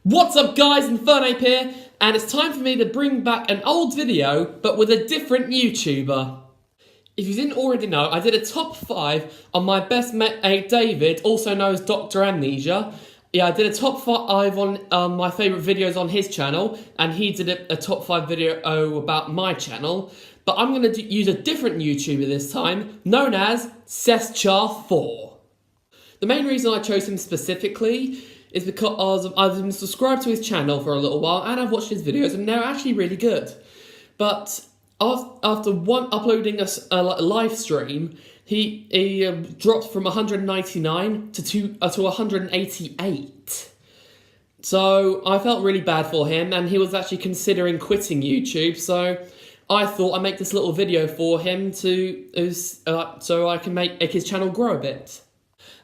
What's up guys, Infernape here, and it's time for me to bring back an old video, but with a different YouTuber. If you didn't already know, I did a top 5 on my best mate David, also known as Dr. Amnesia. Yeah, I did a top 5 on my favourite videos on his channel, and he did a top 5 video about my channel. But I'm going to use a different YouTuber this time, known as Ceschar 4. The main reason I chose him specifically is because I've been subscribed to his channel for a little while and I've watched his videos and they're actually really good. But after uploading a live stream, he dropped from 199 to 188. So I felt really bad for him, and he was actually considering quitting YouTube. So I thought I'd make this little video for him so I can make his channel grow a bit.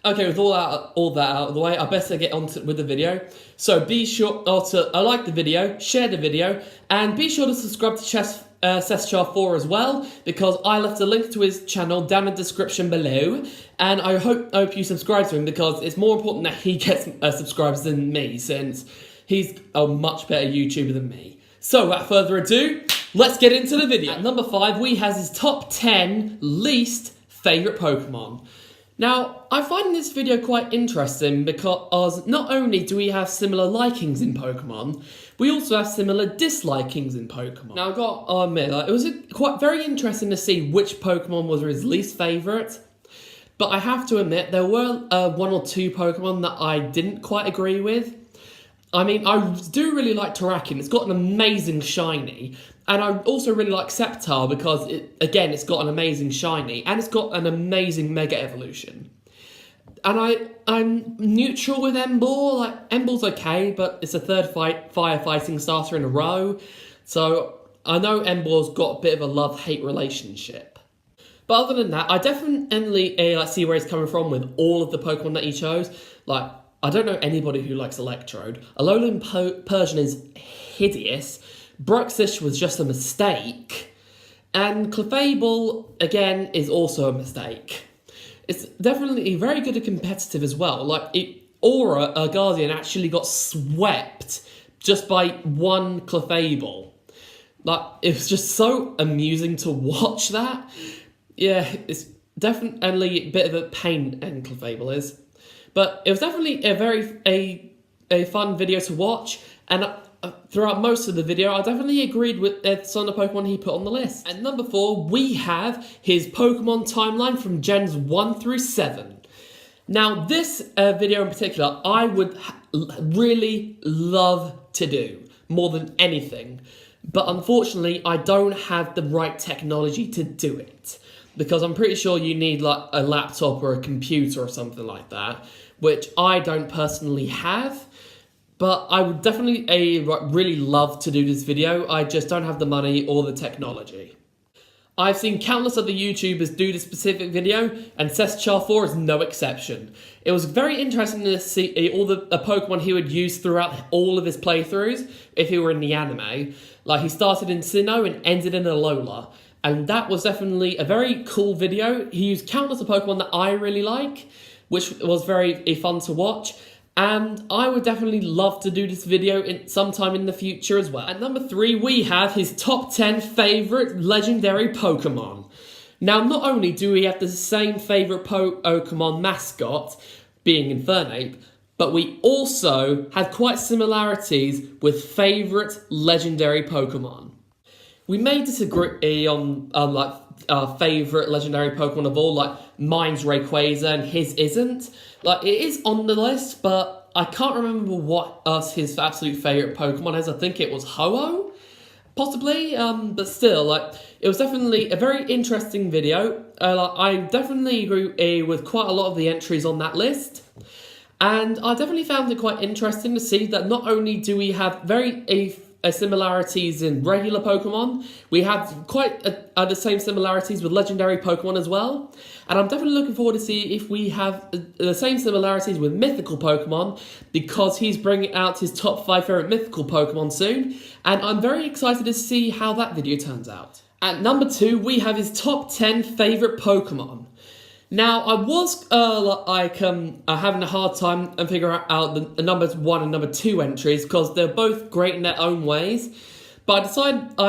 Okay, with all that out of the way, I better get on with the video. So be sure to like the video, share the video, and be sure to subscribe to Ceschar 4 as well, because I left a link to his channel down in the description below, and I hope you subscribe to him, because it's more important that he gets subscribers than me, since he's a much better YouTuber than me. So without further ado, let's get into the video. At number 5, we have his top 10 least favourite Pokemon. Now, I find this video quite interesting because not only do we have similar likings in Pokemon, we also have similar dislikings in Pokemon. Now, I've got to admit, it was very interesting to see which Pokemon was his least favourite, but I have to admit, there were 1 or 2 Pokemon that I didn't quite agree with. I mean, I do really like Terrakin. It's got an amazing shiny. And I also really like Sceptile because, it's got an amazing shiny. And it's got an amazing Mega Evolution. And I'm neutral with Emboar. Emboar's okay, but it's a third firefighting starter in a row. So I know Emboar's got a bit of a love-hate relationship. But other than that, I definitely see where he's coming from with all of the Pokemon that he chose. I don't know anybody who likes Electrode. Alolan Persian is hideous. Bruxish was just a mistake. And Clefable, again, is also a mistake. It's definitely very good and competitive as well. Aura Guardian actually got swept just by one Clefable. It was just so amusing to watch that. Yeah, it's definitely a bit of a pain, and Clefable is. But it was definitely a fun video to watch, and throughout most of the video, I definitely agreed with some of the Pokemon he put on the list. At number 4, we have his Pokemon timeline from Gens 1 through 7. Now, this video in particular, I would really love to do, more than anything. But unfortunately, I don't have the right technology to do it. Because I'm pretty sure you need a laptop or a computer or something like that, which I don't personally have. But I would definitely really love to do this video. I just don't have the money or the technology. I've seen countless other YouTubers do this specific video, and Ceschar 4 is no exception. It was very interesting to see all the Pokemon he would use throughout all of his playthroughs if he were in the anime. He started in Sinnoh and ended in Alola. And that was definitely a very cool video. He used countless of Pokemon that I really like, which was very fun to watch. And I would definitely love to do this video sometime in the future as well. At number 3, we have his top 10 favourite legendary Pokemon. Now, not only do we have the same favourite Pokemon mascot, being Infernape, but we also have quite similarities with favourite legendary Pokemon. We may disagree on our favourite legendary Pokemon of all, mine's Rayquaza and his isn't. It is on the list, but I can't remember what his absolute favourite Pokemon is. I think it was Ho-Oh, possibly, but still, it was definitely a very interesting video. I definitely agree with quite a lot of the entries on that list. And I definitely found it quite interesting to see that not only do we have very similarities in regular Pokemon, we have quite the same similarities with legendary Pokemon as well. And I'm definitely looking forward to see if we have the same similarities with mythical Pokemon, because he's bringing out his top 5 favourite mythical Pokemon soon. And I'm very excited to see how that video turns out. At number 2, we have his top 10 favourite Pokemon. Now, I was having a hard time and figuring out the number 1 and number 2 entries because they're both great in their own ways. But I decided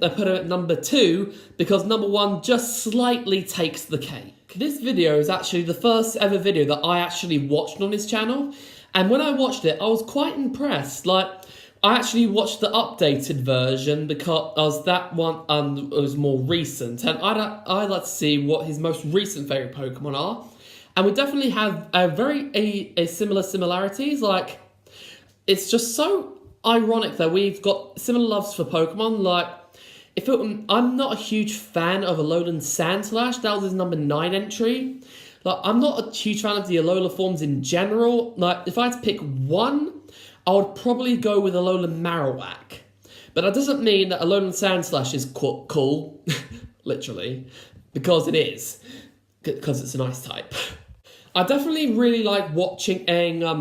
I put it at number 2 because number 1 just slightly takes the cake. This video is actually the first ever video that I actually watched on his channel. And when I watched it, I was quite impressed. Like, I actually watched the updated version because that one was more recent, and I'd like to see what his most recent favourite Pokemon are. And we definitely have a similar similarities. Like, it's just so ironic that we've got similar loves for Pokemon. Like, I'm not a huge fan of Alolan Sandslash. That was his number 9 entry. Like, I'm not a huge fan of the Alola forms in general. Like, if I had to pick one, I would probably go with Alolan Marowak. But that doesn't mean that Alolan Sandslash is cool, literally, because it is. Because it's a nice type. I definitely really like watching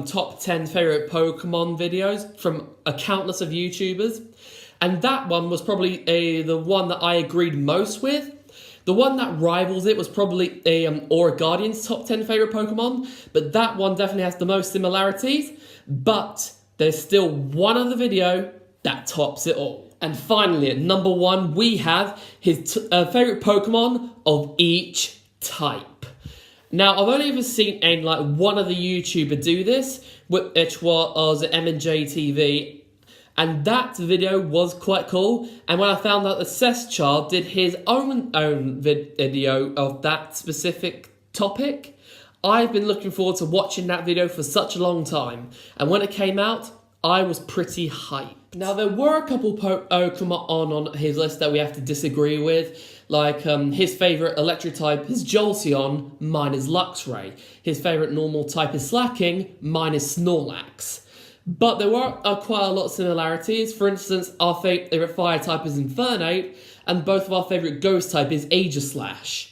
top 10 favourite Pokemon videos from a countless of YouTubers. And that one was probably the one that I agreed most with. The one that rivals it was probably Aura Guardian's top 10 favourite Pokemon. But that one definitely has the most similarities. But there's still one other video that tops it all. And finally, at number 1, we have his favourite Pokemon of each type. Now, I've only ever seen one other YouTuber do this, which was M&J TV, and that video was quite cool. And when I found out that Ceschar did his own video of that specific topic, I've been looking forward to watching that video for such a long time, and when it came out, I was pretty hyped. Now, there were a couple Pokemon on his list that we have to disagree with, like his favourite electric type is Jolteon, mine is Luxray. His favourite normal type is Slacking, mine is Snorlax. But there were quite a lot of similarities. For instance, our favourite fire type is Infernape, and both of our favourite ghost type is Aegislash.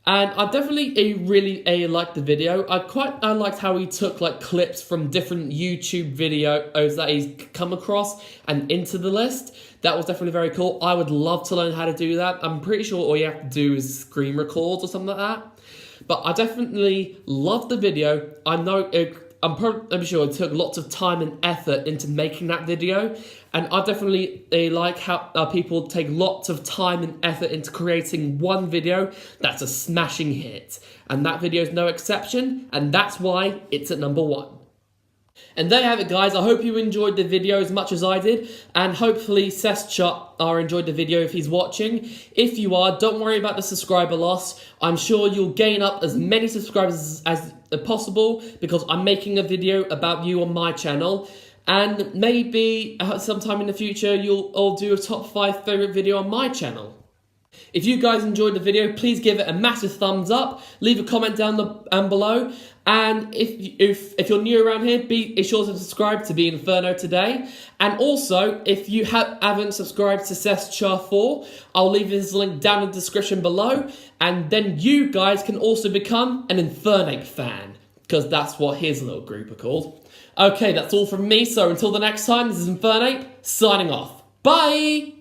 And I definitely really liked the video. I liked how he took clips from different YouTube videos that he's come across and into the list. That was definitely very cool. I would love to learn how to do that. I'm pretty sure all you have to do is screen record or something like that. But I definitely loved the video. I'm sure it took lots of time and effort into making that video, and I definitely like how people take lots of time and effort into creating one video that's a smashing hit, and that video is no exception, and that's why it's at number 1. And there you have it, guys. I hope you enjoyed the video as much as I did, and hopefully Ceschar enjoyed the video if he's watching. If you are, don't worry about the subscriber loss. I'm sure you'll gain up as many subscribers as possible because I'm making a video about you on my channel, and maybe sometime in the future you'll all do a top 5 favourite video on my channel. If you guys enjoyed the video, please give it a massive thumbs up, leave a comment down below, and if you're new around here, be sure to subscribe to Be Inferno today. And also, if you haven't subscribed to Ceschar 4, I'll leave his link down in the description below, and then you guys can also become an Infernape fan, because that's what his little group are called. Okay, that's all from me, so until the next time, this is Infernape, signing off. Bye!